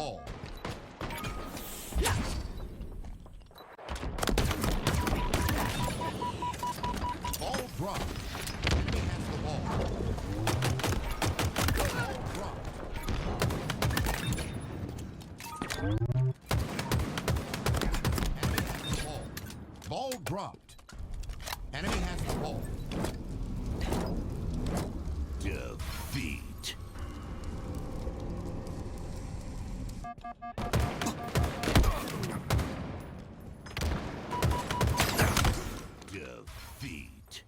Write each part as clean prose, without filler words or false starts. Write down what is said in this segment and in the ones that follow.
ball. Ball dropped. Enemy has the ball. Ball dropped. Enemy has the ball. Ball dropped. Enemy has the ball. Defeat. Defeat.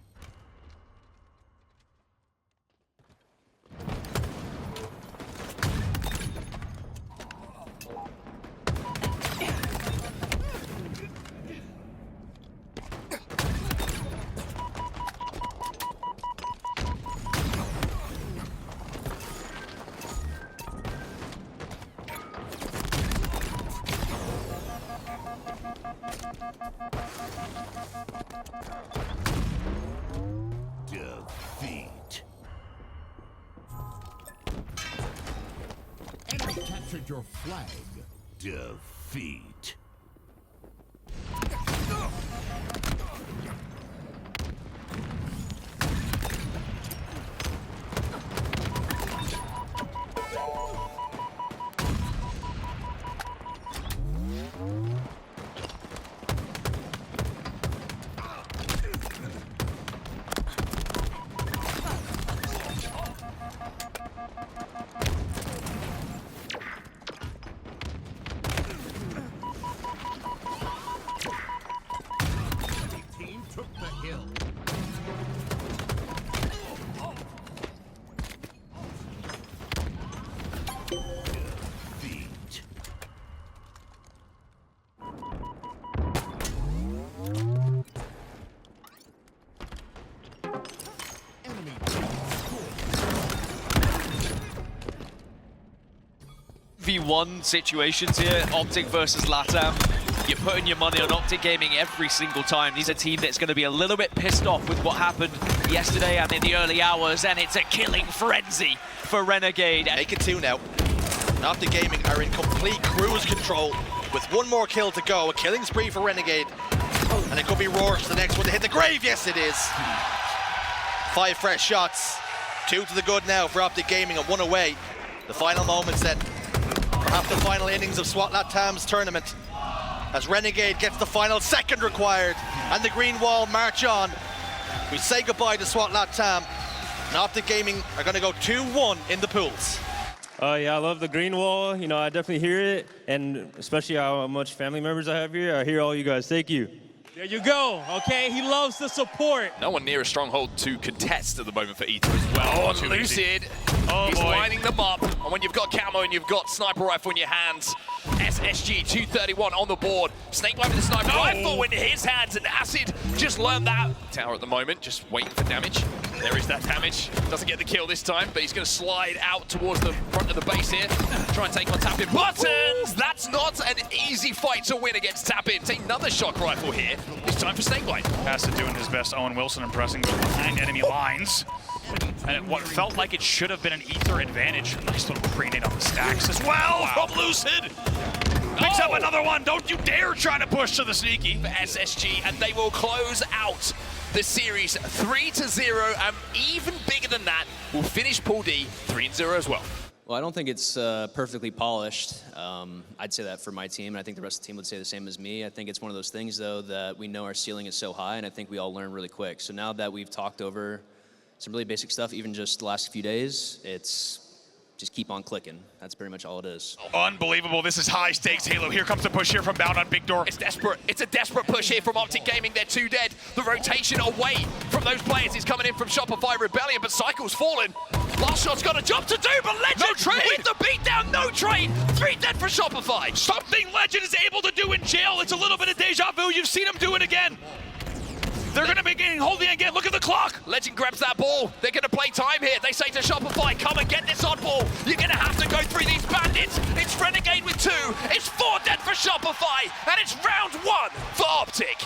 Defeat. Enemy captured your flag. Defeat. Team took the hill. Defeat. Enemy team scored. V1 situations here, OpTic versus Latam. You're putting your money on OpTic Gaming every single time. These are a team that's going to be a little bit pissed off with what happened yesterday and in the early hours, and it's a killing frenzy for Renegade. Make it 2 now. OpTic Gaming are in complete cruise control with one more kill to go. A killing spree for Renegade. And it could be Rourke, the next one to hit the grave. Yes, it is. 5 fresh shots. 2 to the good now for OpTic Gaming and 1 away. The final moments then. Perhaps the final innings of SWAT Latam's tournament. As Renegade gets the final second required. And the green wall march on. We say goodbye to SWAT Latam. And OpTic Gaming are going to go 2-1 in the pools. Yeah, I love the green wall. You know, I definitely hear it, and especially how much family members I have here. I hear all you guys. Thank you. There you go, okay? He loves the support. No one near a stronghold to contest at the moment for Ether as well. Oh, Lucid. He's lining them up. And when you've got camo and you've got sniper rifle in your hands, SSG 231 on the board. Snakebite with the sniper rifle in his hands, and Acid just learned that. Tower at the moment, just waiting for damage. There is that damage. Doesn't get the kill this time, but he's going to slide out towards the front of the base here. Try and take on Tapin. Buttons! That's not an easy fight to win against Tapin. Take another shock rifle here. It's time for Snakebite. Acid doing his best. Owen Wilson impressing behind enemy lines. And what felt like it should have been an Ether advantage. Nice little grenade on the stacks as well from Lucid. Picks up another one. Don't you dare try to push to the sneaky. For SSG, and they will close out the series 3-0, and even bigger than that, will finish Pool D 3-0 as well. Well, I don't think it's perfectly polished. I'd say that for my team, and I think the rest of the team would say the same as me. I think it's one of those things, though, that we know our ceiling is so high, and I think we all learn really quick. So now that we've talked over some really basic stuff, even just the last few days, it's just keep on clicking. That's pretty much all it is. Unbelievable. This is high stakes, Halo. Here comes the push here from Bound on Big Door. It's desperate. It's a desperate push here from OpTic Gaming. They're 2 dead. The rotation away from those players is coming in from Shopify Rebellion, but Cycle's fallen. Last shot's got a job to do, but Legend with the beatdown, no trade. 3 dead for Shopify. Something Legend is able to do in jail. It's a little bit of deja vu. You've seen him do it again. They're going to be getting holding again. Look at the clock. Legend grabs that ball. They're going to play time here. They say to Shopify, come and get this on ball. You're going to have to go through these bandits. It's Renegade with 2. It's 4 dead for Shopify. And it's round 1 for OpTic.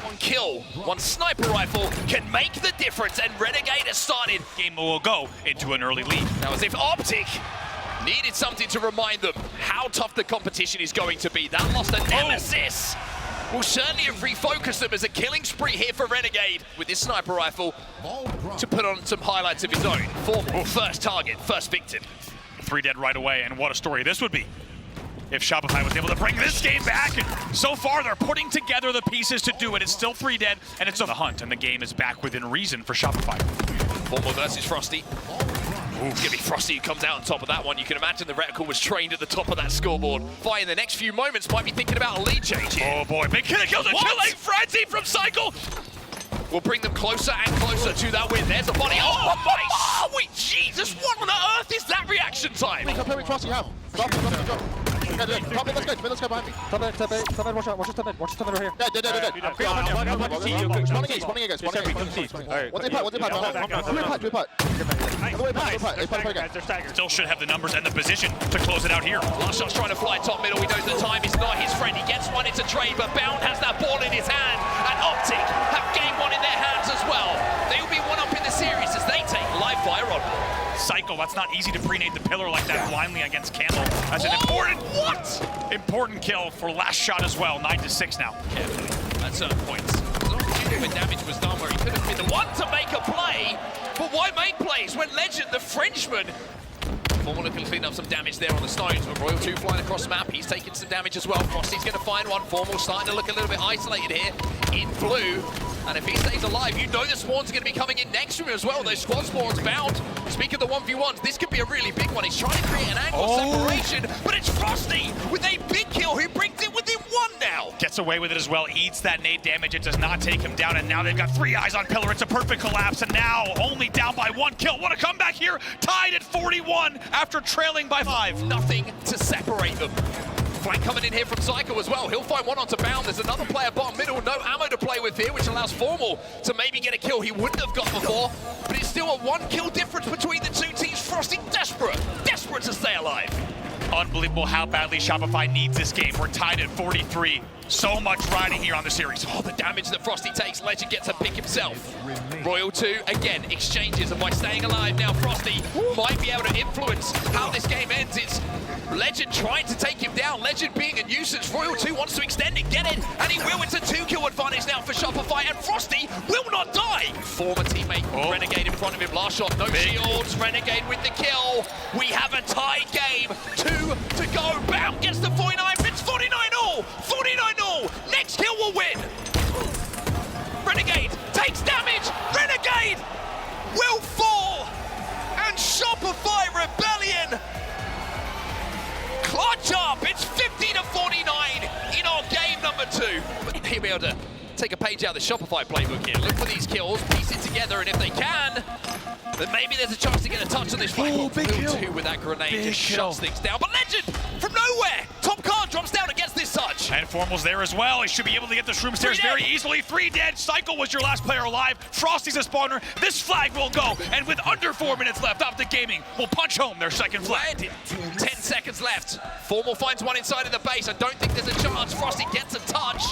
1 kill, 1 sniper rifle can make the difference. And Renegade has started. Game will go into an early lead. Now as if OpTic Needed something to remind them how tough the competition is going to be. That lost a nemesis will certainly have refocused them as a killing spree here for Renegade with this sniper rifle to put on some highlights of his own. Formal, first target, first victim. 3 dead right away, and what a story this would be if Shopify was able to bring this game back. And so far, they're putting together the pieces to do it. It's still 3 dead, and it's on the hunt, and the game is back within reason for Shopify. Formal versus Frosty. It's going to be Frosty who comes out on top of that one. You can imagine the reticle was trained at the top of that scoreboard. Vi in the next few moments might be thinking about a lead change here. Oh boy, big killing killing frenzy from Cycle. Will bring them closer and closer to that win. There's a body. Oh my! Oh, wait, Jesus! What on earth is that reaction time? Frosty, have. Drop. Let's go behind me. Top mid, watch out, watch top mid right here. Dead. Spawning again. One day putt. Still should have the numbers and the position to close it out here. Last shot's trying to fly top middle. He knows the time is not his friend. He gets one into trade, but Bound has that ball in his hand. And OpTic have game one in their hands as well. They will be one up in the series as they take live fire on. Cycle, that's not easy to pre-nade the pillar like that blindly against Candle. That's an important kill for last shot as well. 9-6 now. Carefully at certain points. As long as the damage was done where he could have been the one to make a play. But why make plays when Legend, the Frenchman, Formal looking to clean up some damage there on the stones, but Royal 2 flying across the map. He's taking some damage as well. Frosty's going to find one. Formal starting to look a little bit isolated here in blue. And if he stays alive, you know the spawns are going to be coming in next to him as well. Those squad spawns Bound. Speaking of the 1v1s, this could be a really big one. He's trying to create an angle separation, but it's Frosty with a big kill who brings it within 1 now. Gets away with it as well, eats that nade damage. It does not take him down, and now they've got 3 eyes on Pillar. It's a perfect collapse, and now only down by 1 kill. What a comeback here, tied at 41 after trailing by 5. Nothing to separate them. Flank coming in here from Psycho as well. He'll find one onto Bound. There's another player bottom middle. No ammo to play with here, which allows Formal to maybe get a kill he wouldn't have got before. But it's still a 1 kill difference between the 2 teams. Frosty desperate to stay alive. Unbelievable how badly Shopify needs this game. We're tied at 43. So much riding here on the series. Oh, the damage that Frosty takes. Legend gets a pick himself. Royal 2, again, exchanges, and by staying alive now, Frosty might be able to influence how this game ends. It's Legend trying to take him down. Legend being a nuisance. Royal 2 wants to extend it, get it, and he will. It's a 2-kill advantage now for Shopify, and Frosty will not die. Former teammate Renegade in front of him. Last shot, no shields. Renegade with the kill. We have a tied game. 2 to go. Bound gets the 49. It's 49-all. 49-all. Next kill will win. Renegade takes damage. Renegade will fall. And Shopify Rebellion clutch up. It's 50-49 in our game number 2. He'll be able to take a page out of the Shopify playbook here. Look for these kills, piece it together, and if they can, then maybe there's a chance to get a touch on this flag. Big kill. 2 with that grenade Big just kill. shuts things down. But Legend, from nowhere, top card drops down against this touch. And Formal's there as well. He should be able to get the shroom stairs very easily. 3 dead. Cycle was your last player alive. Frosty's a spawner. This flag will go. And with under 4 minutes left, OpTic Gaming will punch home their second flag. 10 seconds left. Formal finds one inside of the base. I don't think there's a chance. Frosty gets a touch,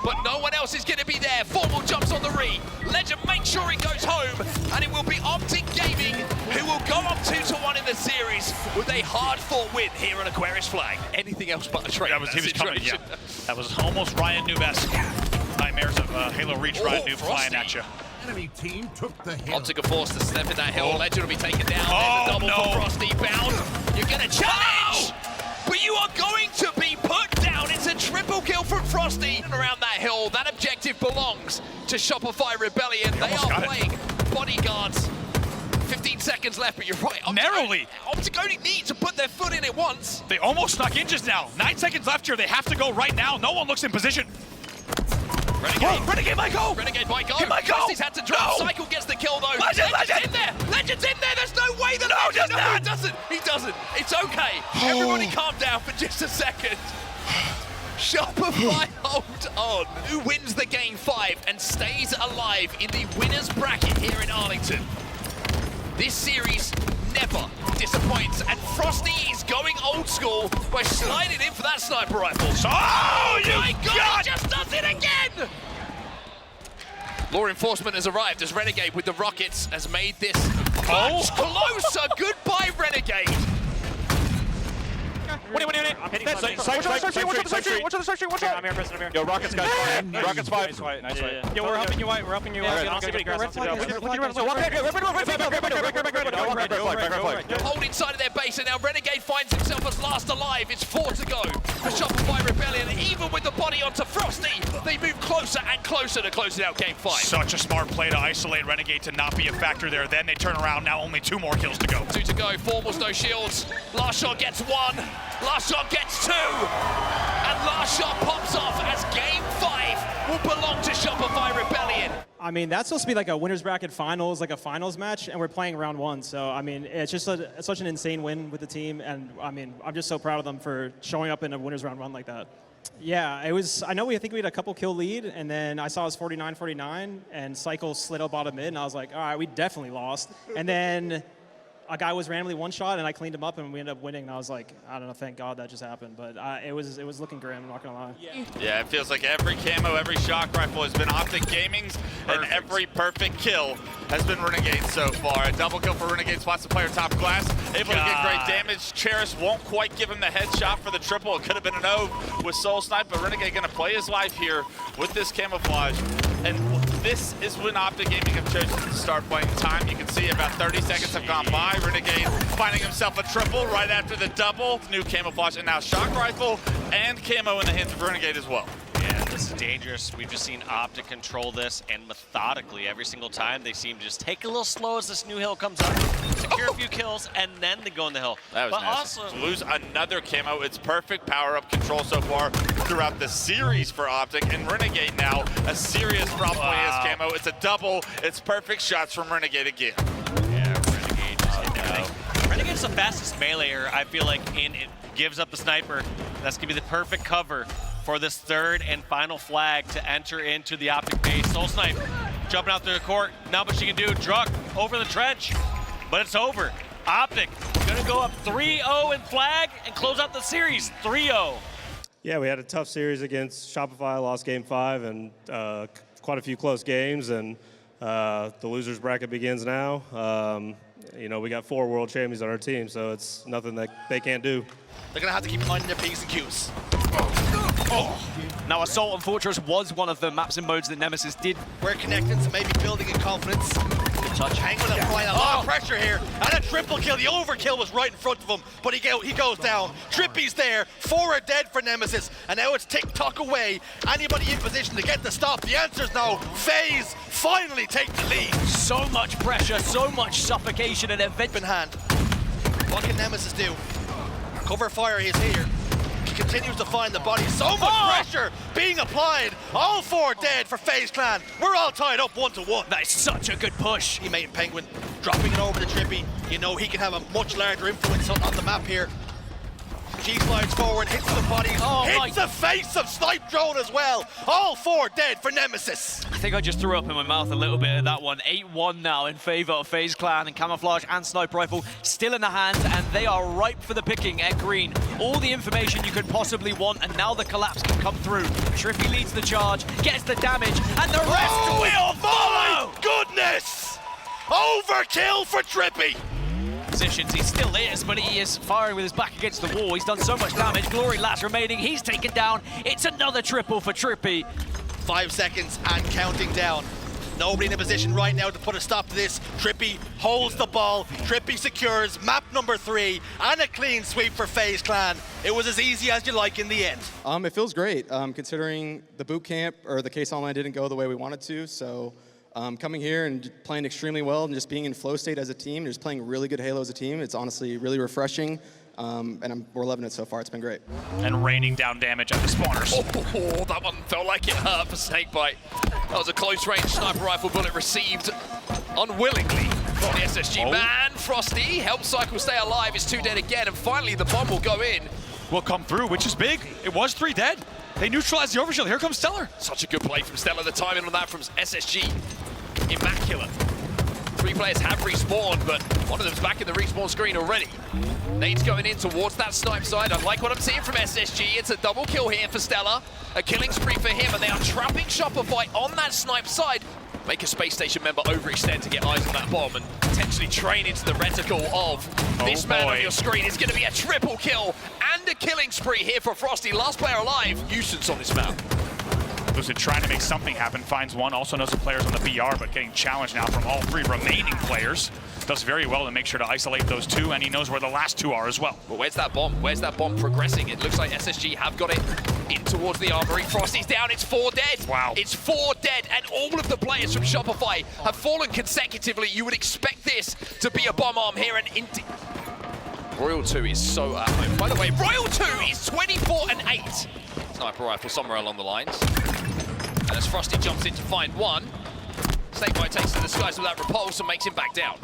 but no one else is going to be there. Formal jumps on the re. Legend makes sure he goes home, and it will be OpTic Gaming who will go up 2-1 in the series with a hard-fought win here on Aquarius flag. Anything else but a trade. He was coming, yeah. That was almost Ryan Noob-esque. Nightmares of Halo Reach, Ryan Noob flying at you. Enemy team took the hill. OpTic are forced to step in that hill. Legend will be taken down. There's a double for Frosty. Bound. You're going to challenge, but you are going to be put down. It's a triple kill from Frosty. Around that hill, that objective belongs to Shopify Rebellion. They are playing bodyguards. 15 seconds left, but you're right. Narrowly. OpTic only need to put their foot in it once. They almost snuck in just now. 9 seconds left here. They have to go right now. No one looks in position. Renegade might go. Renegade might go. He might go. Frosty's had to drop. No. Cycle gets the kill though. Legend. In there. Legend's in there. There's no way that he doesn't. He doesn't. It's okay. Everybody calm down for just a second. Shopify hold on. Who wins the game 5 and stays alive in the winner's bracket here in Arlington? This series never disappoints, and Frosty is going old school by sliding in for that sniper rifle. Oh, My God, he just does it again! Law enforcement has arrived as Renegade with the rockets has made this much closer. Goodbye, Renegade. I'm hitting side. Watch out. I'm here, Preston. I'm here. Yo, Rocket's got Rocket's 5. Nice fight. Yo, we're helping you white. We're helping you white. Hold inside of their base, and now Renegade finds himself as last alive. It's 4 to go for Shopify Rebellion. Even with the body onto Frosty, they move closer and closer to closing out game 5. Such a smart play to isolate Renegade to not be a factor there. Then they turn around. Now only 2 more kills to go. 2 to go. Formals, no shields. Last shot gets 1. Last shot gets 2. And last shot pops off as game 5 will belong to Shopify Rebellion. I mean, that's supposed to be like a winner's bracket finals, like a finals match, and we're playing round 1. So, I mean, it's just such an insane win with the team, and I mean, I'm just so proud of them for showing up in a winner's round 1 like that. Yeah, it was, I think we had a couple kill lead, and then I saw it was 49-49, and Cycle slid up bottom mid, and I was like, all right, we definitely lost. And then a guy was randomly one shot, and I cleaned him up, and we ended up winning. And I was like, I don't know, thank God that just happened. But it was looking grim, I'm not gonna lie. Yeah, it feels like every camo, every shock rifle has been OpTic Gaming's, and every perfect kill has been Renegade so far. A double kill for Renegade, spots the player top glass, able to get great damage. Cherish won't quite give him the headshot for the triple. It could have been an O with Soul Snipe, but Renegade gonna play his life here with this camouflage. And this is when OpTic Gaming have chosen to start playing time. You can see about 30 seconds have gone by. Renegade finding himself a triple right after the double. New camouflage, and now shock rifle and camo in the hands of Renegade as well. Yeah, this is dangerous. We've just seen OpTic control this, and methodically, every single time, they seem to just take a little slow as this new hill comes up, secure a few kills, and then they go in the hill. That was nasty. Also, to lose another camo, it's perfect power-up control so far throughout the series for OpTic, and Renegade now, a serious problem with his camo. It's a double. It's perfect shots from Renegade again. Yeah, Renegade just hit everything. Renegade's the fastest meleeer, I feel like, in it gives up the sniper. That's going to be the perfect cover for this 3rd and final flag to enter into the OpTic base. Soul Snipe jumping out to the court. Not much she can do. Druck over the trench, but it's over. OpTic gonna go up 3-0 in flag and close out the series 3-0. Yeah, we had a tough series against Shopify, lost game 5, and quite a few close games, and the losers bracket begins now. You know, we got 4 world champions on our team, so it's nothing that they can't do. They're gonna have to keep minding their P's and Q's. Now, Assault on Fortress was one of the maps and modes that Nemesis did. We're connected, so maybe building in confidence. Good touch. Penguin applying a lot of pressure here, and a triple kill. The overkill was right in front of him, but he goes down. Trippy's there. 4 are dead for Nemesis, and now it's tick-tock away. Anybody in position to get the stop? The answer's no. FaZe finally take the lead. So much pressure, so much suffocation, and event in hand. What can Nemesis do? Cover fire is here. He continues to find the body. So much pressure being applied. All 4 dead for FaZe Clan. We're all tied up 1-1. That is such a good push. Teammate and Penguin dropping it over to Trippy. You know he can have a much larger influence on the map here. She slides forward, hits the body, hits the face of Snipe Drone as well. All 4 dead for Nemesis. I think I just threw up in my mouth a little bit at that one. 8-1 now in favor of FaZe Clan, and Camouflage and Sniper Rifle still in the hands, and they are ripe for the picking at green. All the information you could possibly want, and now the collapse can come through. Trippy leads the charge, gets the damage, and the rest will follow! My goodness! Overkill for Trippy! Positions, he still is, but he is firing with his back against the wall. He's done so much damage. Glory last remaining. He's taken down. It's another triple for Trippy. 5 seconds and counting down. Nobody in a position right now to put a stop to this. Trippy holds the ball. Trippy secures map number 3 and a clean sweep for FaZe Clan. It was as easy as you like in the end. It feels great, considering the boot camp or the case online didn't go the way we wanted to. So coming here and playing extremely well and just being in flow state as a team, just playing really good Halo as a team, it's honestly really refreshing. And we're loving it so far. It's been great. And raining down damage at the spawners. Oh, that one felt like it hurt for Snakebite. That was a close-range sniper rifle bullet received unwillingly from the SSG. Man, Frosty helps Cycle stay alive. It's 2 dead again, and finally the bomb will go in. Will come through, which is big. It was 3 dead. They neutralized the overshield. Here comes Stellar. Such a good play from Stellar. The timing on that from SSG. Immaculate. 3 players have respawned, but one of them's back in the respawn screen already. Nade's going in towards that snipe side. I like what I'm seeing from SSG. It's a double kill here for Stellar. A killing spree for him, and they are trapping Shopify on that snipe side. make a Space Station member overextend to get eyes on that bomb and potentially train into the reticle of this man on your screen. It's going to be a triple kill and a killing spree here for Frosty. Last player alive, nuisance on this map. Lucid trying to make something happen, finds one, also knows the players on the BR, but getting challenged now from all 3 remaining players. Does very well to make sure to isolate those 2, and he knows where the last 2 are as well. But where's that bomb? Where's that bomb progressing? It looks like SSG have got it in towards the armory. Frosty's down, it's 4 dead. Wow. It's 4 dead, and all of the players from Shopify have fallen consecutively. You would expect this to be a bomb arm here, and Royal 2 is so at home. By the way, Royal 2 is 24 and 8. Sniper rifle somewhere along the lines. And as Frosty jumps in to find one, Snakebite takes to the skies with that repulse and makes him back down.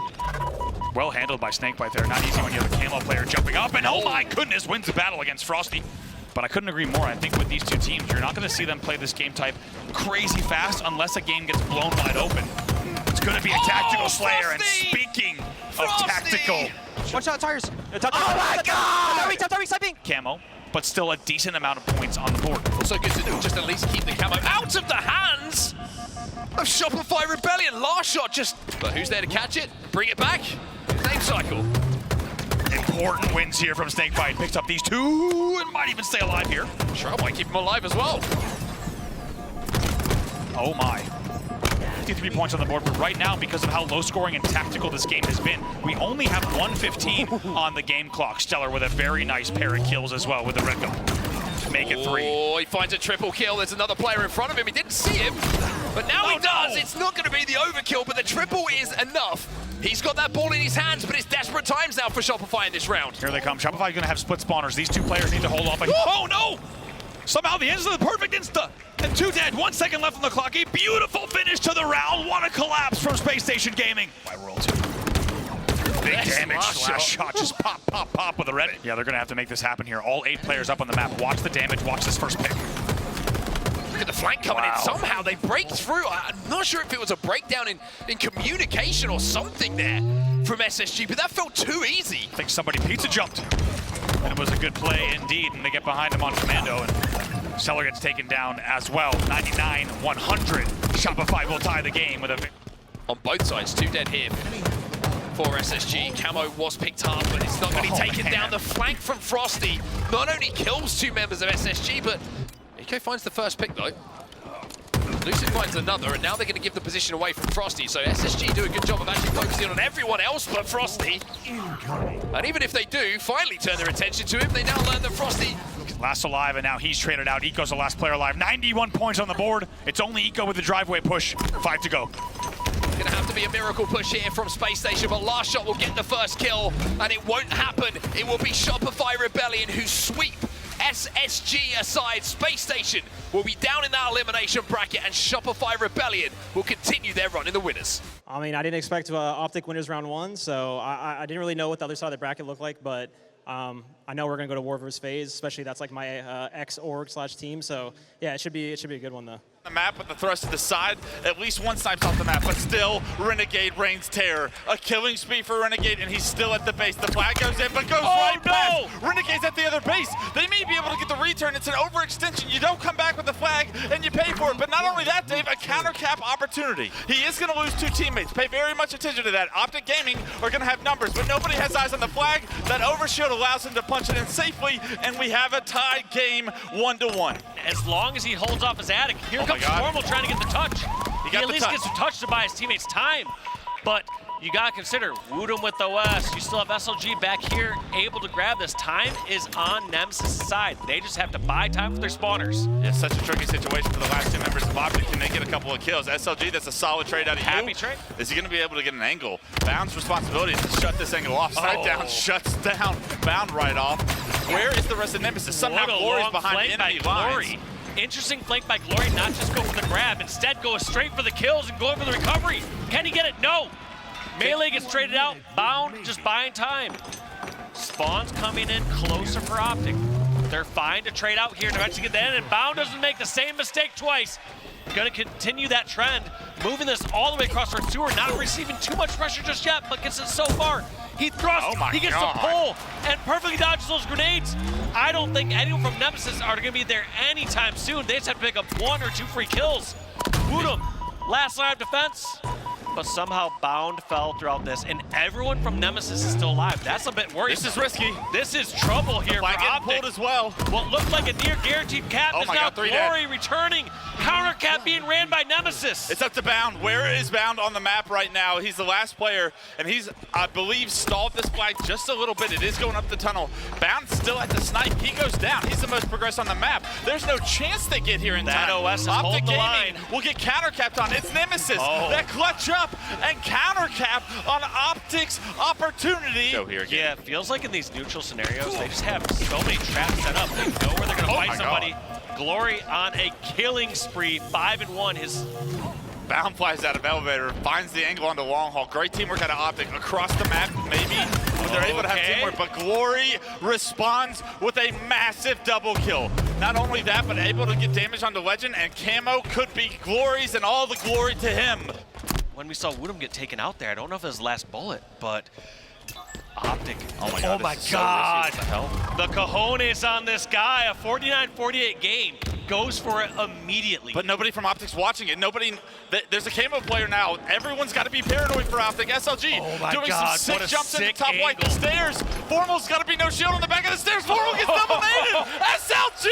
Well handled by Snakebite there. Not easy when you have a camo player jumping up, and oh my goodness, wins the battle against Frosty. But I couldn't agree more. I think with these 2 teams, you're not going to see them play this game type crazy fast unless a game gets blown wide open. It's going to be a tactical slayer, and speaking of tactical... Watch out, tires! Oh my god! Sniping! Camo, but still a decent amount of points on the board. Also good to do, just at least keep the camo out of the hands of Shopify Rebellion. Last shot just... But who's there to catch it? Bring it back? Same cycle. Important wins here from Snakebite. Picks up these 2 and might even stay alive here. Sure, I might keep him alive as well. Oh my. 53 points on the board, but right now, because of how low scoring and tactical this game has been, we only have 115 on the game clock. Stellar with a very nice pair of kills as well with the red dot. Make it 3. Oh, he finds a triple kill. There's another player in front of him. He didn't see him, but now he does. It's not going to be the overkill, but the triple is enough. He's got that ball in his hands, but it's desperate times now for Shopify in this round. Here they come. Shopify going to have split spawners. These 2 players need to hold off. Oh no! Somehow the ends of the perfect insta. And 2 dead, 1 second left on the clock. A beautiful finish to the round. What a collapse from Space Station Gaming. By Royal 2. Big damage. Last shot. Just pop, pop, pop with a red. Yeah, they're going to have to make this happen here. All 8 players up on the map. Watch the damage. Watch this first pick. Look at the flank coming in. Somehow they break through. I'm not sure if it was a breakdown in communication or something there from SSG, but that felt too easy. I think somebody pizza jumped. And it was a good play indeed, and they get behind him on commando, and Seller gets taken down as well. 99-100. Shopify will tie the game with a... On both sides, 2 dead here for SSG. Camo was picked up, but it's not going to be taken down. The flank from Frosty not only kills 2 members of SSG, but Eco finds the first pick though. Lucid finds another, and now they're going to give the position away from Frosty. So SSG do a good job of actually focusing on everyone else but Frosty. And even if they do finally turn their attention to him, they now learn that Frosty... Last alive, and now he's traded out. Eco's the last player alive. 91 points on the board. It's only Eco with the driveway push. 5 to go. Gonna have to be a miracle push here from Space Station, but last shot will get the first kill, and it won't happen. It will be Shopify Rebellion who sweep SSG aside. Space Station will be down in that elimination bracket, and Shopify Rebellion will continue their run in the winners. I mean, I didn't expect OpTic winners round 1, so I didn't really know what the other side of the bracket looked like, but I know we're going to go to War vs. FaZe, especially that's like my ex-org/team, so yeah, it should be a good one though. The map with the thrust to the side, at least 1 snipes off the map, but still Renegade reigns terror. A killing spree for Renegade, and he's still at the base. The flag goes in, but goes right past. Renegade's at the other base. They may be able to get the return. It's an overextension. You don't come back with the flag, and you pay for it. But not only that, Dave, a counter cap opportunity. He is going to lose 2 teammates. Pay very much attention to that. OpTic Gaming are going to have numbers, but nobody has eyes on the flag. That overshield allows him to punch it in safely, and we have a tied game 1-1. As long as he holds off his attic, here comes Normal trying to get the touch. He at least gets a touch to buy his teammates time. But you gotta consider, Woodham with the West. You still have SLG back here able to grab this. Time is on Nemesis' side. They just have to buy time for their spawners. Yeah, such a tricky situation for the last 2 members of OpTic. Can they get a couple of kills? SLG, that's a solid trade out of Happy trade. Is he going to be able to get an angle? Bound's responsibility is to shut this angle off. Snipe down, shuts down, Bound right off. Where is the rest of Nemesis? Somehow Glory's behind enemy lines. Interesting flank by Glory, not just go for the grab, instead go straight for the kills and go for the recovery. Can he get it? No. Melee gets traded out, Bound just buying time. Spawn's coming in closer for OpTic. They're fine to trade out here to eventually get the end, and Bound doesn't make the same mistake twice. Gonna continue that trend, moving this all the way across our sewer, not receiving too much pressure just yet, but gets it so far. He thrusts, he gets the pull, and perfectly dodges those grenades. I don't think anyone from Nemesis are gonna be there anytime soon. They just have to pick up 1 or 2 free kills. Woodham last line of defense. But somehow Bound fell throughout this, and everyone from Nemesis is still alive. That's a bit worrisome. This is risky. This is trouble here for OpTic. Pulled as well. What looked like a near guaranteed cap is now Glory returning. Counter cap being ran by Nemesis. It's up to Bound. Where is Bound on the map right now? He's the last player, and he's, I believe, stalled this flag just a little bit. It is going up the tunnel. Bound still at the snipe. He goes down. He's the most progressed on the map. There's no chance they get here in time. That OS is holding the line. Will get counter capped on. It's Nemesis that clutch up and counter cap on OpTic's opportunity. Go here again. Yeah, it feels like in these neutral scenarios, they just have so many traps set up. They know where they're going to fight somebody. Glory on a killing spree, 5-1. His Bound flies out of elevator, finds the angle on the long haul. Great teamwork out of OpTic across the map, maybe when they're able to have teamwork, but Glory responds with a massive double kill. Not only that, but able to get damage on the Legend, and Camo could be Glory's, and all the glory to him. When we saw Woodham get taken out there, I don't know if it was his last bullet, but OpTic. Oh my god. The cojones on this guy. A 49-48 game. Goes for it immediately. But nobody from OpTic's watching it. There's a Camo player now. Everyone's got to be paranoid for OpTic. SLG doing some sick jumps in the top right. The stairs. Formal's got to be no shield on the back of the stairs. Formal gets double naded. SLG!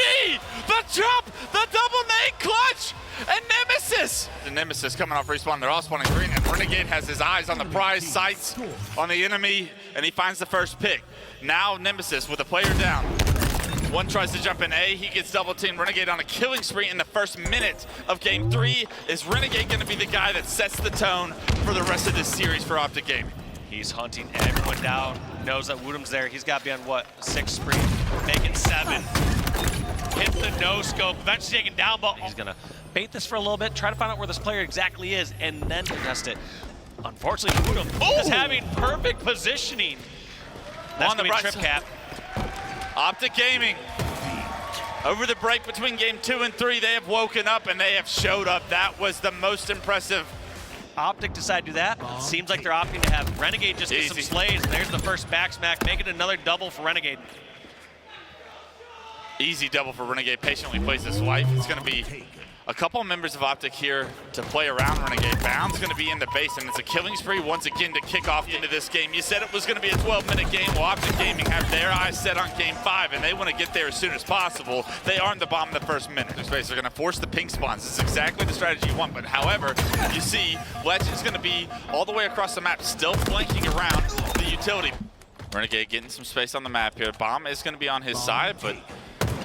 The jump! The double nade clutch! And Nemesis! The Nemesis coming off respawn. They're all spawning green, and Renegade has his eyes on the prize, sights on the enemy, and he finds the first pick. Now Nemesis with a player down. One tries to jump in A, he gets double teamed. Renegade on a killing spree in the first minute of game 3. Is Renegade gonna be the guy that sets the tone for the rest of this series for OpTic Gaming? He's hunting everyone down. Knows that Woodham's there. He's got to be on what, 6 spree, making 7. Hits the no scope, eventually taken down, but he's gonna bait this for a little bit, try to find out where this player exactly is, and then contest it. Unfortunately, Woodham is having perfect positioning. That's gonna be trip cap. OpTic Gaming, over the break between game 2 and 3, they have woken up and they have showed up. That was the most impressive. OpTic decided to do that. It seems like they're opting to have Renegade just get some slays, and there's the first back smack, making another double for Renegade. Easy double for Renegade, patiently plays his wife. It's gonna be a couple members of OpTic here to play around Renegade. Bound's gonna be in the base, and it's a killing spree once again to kick off into this game. You said it was gonna be a 12-minute game. Well, OpTic Gaming have their eyes set on game 5, and they wanna get there as soon as possible. They armed the bomb in the first minute. They're gonna force the pink spawns. This is exactly the strategy you want, but however, you see Legend's gonna be all the way across the map, still flanking around the utility. Renegade getting some space on the map here. Bomb is gonna be on his side, but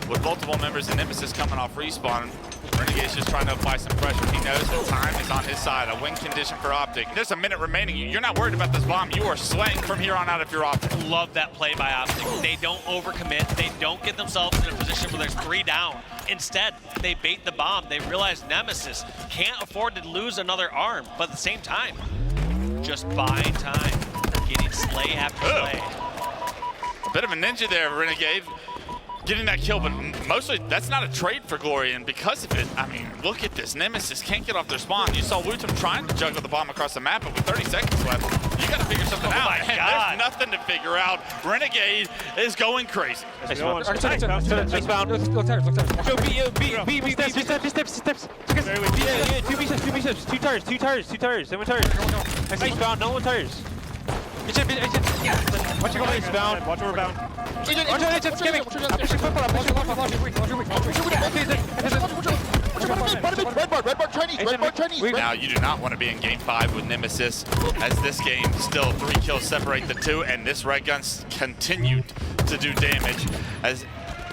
with multiple members of Nemesis coming off respawn, Renegade's just trying to apply some pressure. He knows the time is on his side. A win condition for OpTic. There's a minute remaining. You're not worried about this bomb. You are slaying from here on out if you're OpTic. Love that play by OpTic. They don't overcommit. They don't get themselves in a position where there's 3 down. Instead, they bait the bomb. They realize Nemesis can't afford to lose another arm, but at the same time, just buying time, getting slay after slay. A bit of a ninja there, Renegade. Getting that kill, but mostly that's not a trade for Glory, and because of it, I mean, look at this. Nemesis can't get off their spawn. You saw Wutum trying to juggle the bomb across the map, but with 30 seconds left, you got to figure something out. My and God. There's nothing to figure out. Renegade is going crazy. Nice bound. Look tires. Go B steps. Two B steps. 2 tires. 7 tires. Nice bound. No one tires. Watch your base bound. Watch over bound. Red bar Chinese. Now you do not want to be in game 5 with Nemesis, as this game still 3 kills separate the 2, and this red gun's continued to do damage as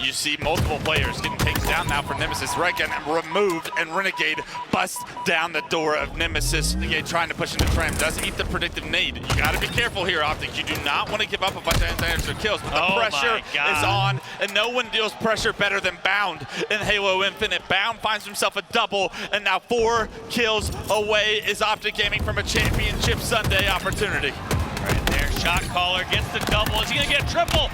you see multiple players getting taken down now for Nemesis. Red gun removed, and Renegade busts down the door of Nemesis. Renegade trying to push into Tram, does eat the predictive nade. You got to be careful here, OpTic. You do not want to give up a bunch of extra kills, but the pressure is on, and no one deals pressure better than Bound in Halo Infinite. Bound finds himself a double, and now 4 kills away is OpTic Gaming from a championship Sunday opportunity. Right there, shot caller gets the double. Is he gonna get triple?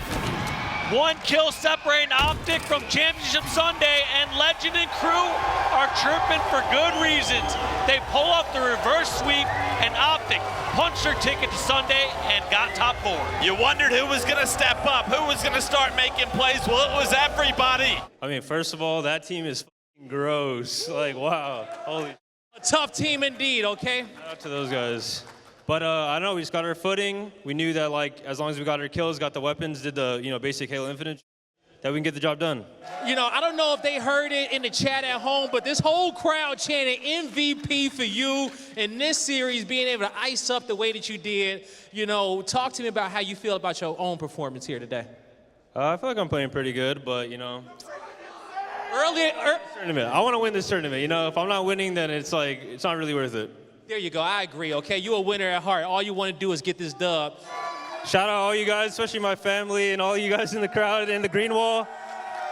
1 kill separating OpTic from Championship Sunday, and Legend and crew are chirping for good reasons. They pull off the reverse sweep, and OpTic punched their ticket to Sunday and got top 4. You wondered who was going to step up, who was going to start making plays. Well, it was everybody. I mean, first of all, that team is fucking gross. Like, wow. Holy A tough team indeed, okay? Shout out to those guys. But I don't know, we just got our footing. We knew that like as long as we got our kills, got the weapons, did the basic Halo Infinite, that we can get the job done. I don't know if they heard it in the chat at home, but this whole crowd chanted MVP for you in this series, being able to ice up the way that you did. Talk to me about how you feel about your own performance here today. I feel like I'm playing pretty good, but tournament. I want to win this tournament. If I'm not winning, then it's not really worth it. There you go. I agree. Okay, you're a winner at heart. All you want to do is get this dub. Shout out all you guys, especially my family and all you guys in the crowd in the green wall.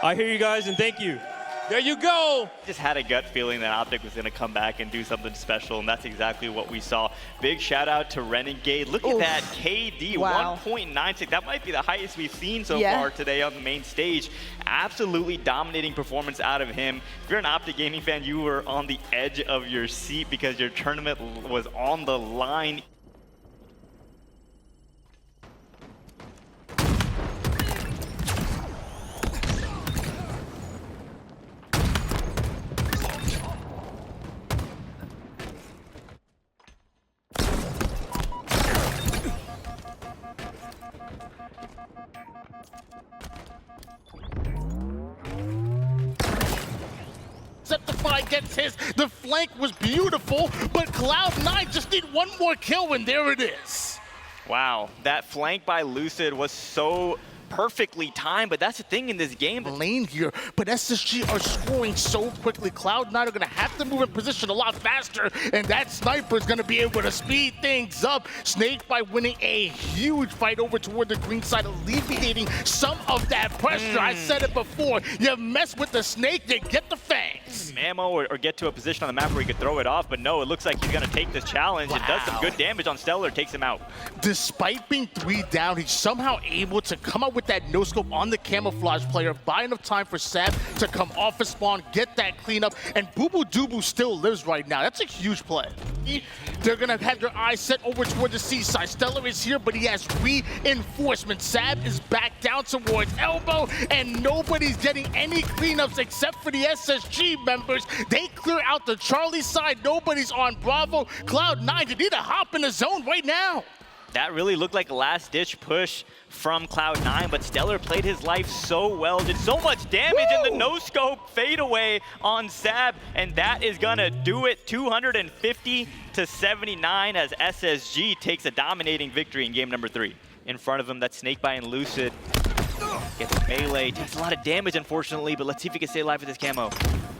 I hear you guys and thank you. There you go. Just had a gut feeling that OpTic was going to come back and do something special, and that's exactly what we saw. Big shout out to Renegade. Look at that KD, wow. 1.96. That might be the highest we've seen so far today on the main stage. Absolutely dominating performance out of him. If you're an OpTic Gaming fan, you were on the edge of your seat because your tournament was on the line. Shopify gets his. The flank was beautiful, but Cloud9 just need one more kill, and there it is. Wow, that flank by Lucid was so perfectly timed, but that's the thing in this game. Lane here, but SSG are scoring so quickly. Cloud9 are going to have to move in position a lot faster, and that sniper is going to be able to speed things up. Snake by winning a huge fight over toward the green side, alleviating some of that pressure. I said it before, you mess with the Snake, you get the fangs. Ammo or get to a position on the map where he could throw it off, but no, it looks like he's going to take this challenge. It does some good damage on Stellar, takes him out. Despite being 3 down, he's somehow able to come out with that no-scope on the camouflage player, buy enough time for Sab to come off his spawn, get that cleanup, and Boo Boo Doo still lives right now. That's a huge play. They're gonna have their eyes set over toward the seaside. Stellar is here, but he has reinforcements. Sab is back down towards Elbow, and nobody's getting any cleanups except for the SSG members. They clear out the Charlie side. Nobody's on Bravo. Cloud9, you need to hop in the zone right now. That really looked like a last-ditch push from Cloud9, but Stellar played his life so well, did so much damage in the no-scope fadeaway on Sab, and that is gonna do it. 250 to 79 as SSG takes a dominating victory in game number 3. In front of him, that's Snakebite and Lucid. Gets melee, takes a lot of damage, unfortunately, but let's see if he can stay alive with this camo.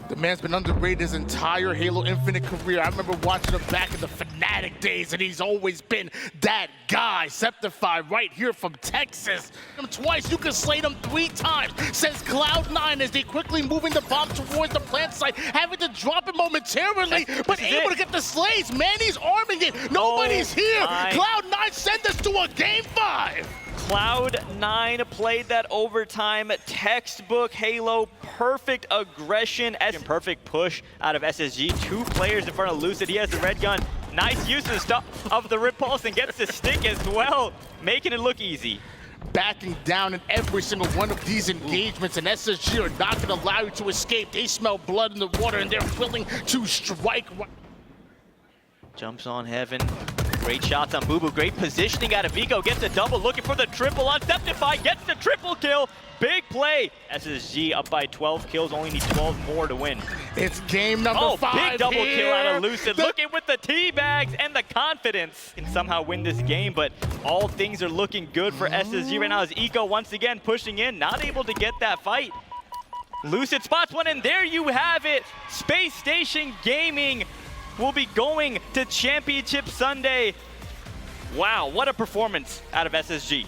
The man's been underrated his entire Halo Infinite career. I remember watching him back in the Fnatic days, and he's always been that guy. Septify right here from Texas. Him twice, you can slay him 3 times, says Cloud9 as they quickly moving the bomb towards the plant site, having to drop it momentarily, but able to get the slays. Manny's arming it. Nobody's here. Cloud9 send us to a game 5. Cloud9 played that overtime textbook Halo, perfect aggression and perfect push out of SSG. 2 players in front of Lucid. He has the red gun. Nice use of the Repulse and gets the stick as well, making it look easy. Backing down in every single one of these engagements, and SSG are not going to allow you to escape. They smell blood in the water, and they're willing to strike. Jumps on Heaven. Great shots on Boo Boo. Great positioning out of Vico. Gets a double. Looking for the triple on Septify. Gets the triple kill. Big play. SSG up by 12 kills. Only need 12 more to win. It's game number 5 big double here. kill out of Lucid. Looking with the teabags and the confidence. Can somehow win this game, but all things are looking good for SSG right now as Eco once again pushing in. Not able to get that fight. Lucid spots one, and there you have it. Space Station Gaming will be going to Championship Sunday. Wow, what a performance out of SSG.